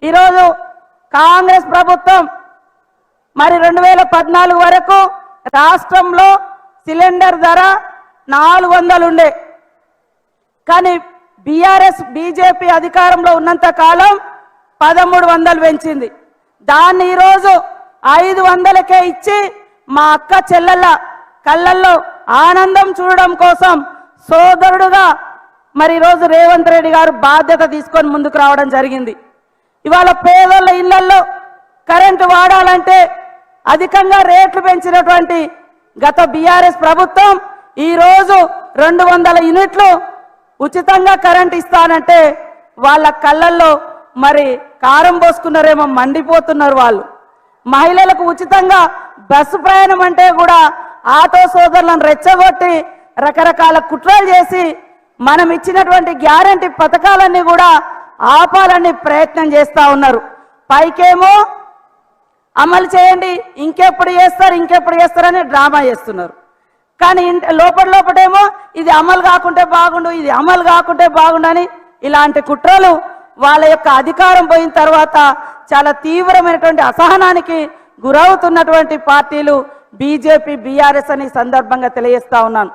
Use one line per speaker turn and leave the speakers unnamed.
ఈరోజు కాంగ్రెస్ ప్రభుత్వం మరి 2014 వరకు రాష్ట్రంలో సిలిండర్ ధర 400 ఉండే, కానీ బీఆర్ఎస్ బీజేపీ అధికారంలో ఉన్నంత కాలం 1300 పెంచింది. దాన్ని ఈరోజు 500కే ఇచ్చి మా అక్క చెల్లెళ్ళ కళ్ళల్లో ఆనందం చూడడం కోసం సోదరుడుగా మరి ఈరోజు రేవంత్ రెడ్డి గారు బాధ్యత తీసుకొని ముందుకు రావడం జరిగింది. ఇవాళ పేదల ఇళ్లలో కరెంటు వాడాలంటే అధికంగా రేట్లు పెంచినటువంటి గత బీఆర్ఎస్ ప్రభుత్వం ఈరోజు 200 యూనిట్లు ఉచితంగా కరెంట్ ఇస్తానంటే వాళ్ళ కళ్ళల్లో మరి కారం పోసుకున్నారేమో, మండిపోతున్నారు వాళ్ళు. మహిళలకు ఉచితంగా బస్సు ప్రయాణం అంటే కూడా ఆటో సోదరులను రెచ్చగొట్టి రకరకాల కుట్రలు చేసి మనం ఇచ్చినటువంటి గ్యారంటీ పథకాలన్నీ కూడా ఆపాలని ప్రయత్నం చేస్తూ ఉన్నారు. పైకేమో అమలు చేయండి, ఇంకెప్పుడు చేస్తారని డ్రామా చేస్తున్నారు. కానీ లోపటేమో ఇది అమలు కాకుంటే బాగుండు, ఇది అమలు కాకుంటే బాగుండని ఇలాంటి కుట్రలు వాళ్ళ యొక్క అధికారం పోయిన తర్వాత చాలా తీవ్రమైనటువంటి అసహనానికి గురవుతున్నటువంటి పార్టీలు బీజేపీ బీఆర్ఎస్ అని సందర్భంగా తెలియజేస్తా ఉన్నాను.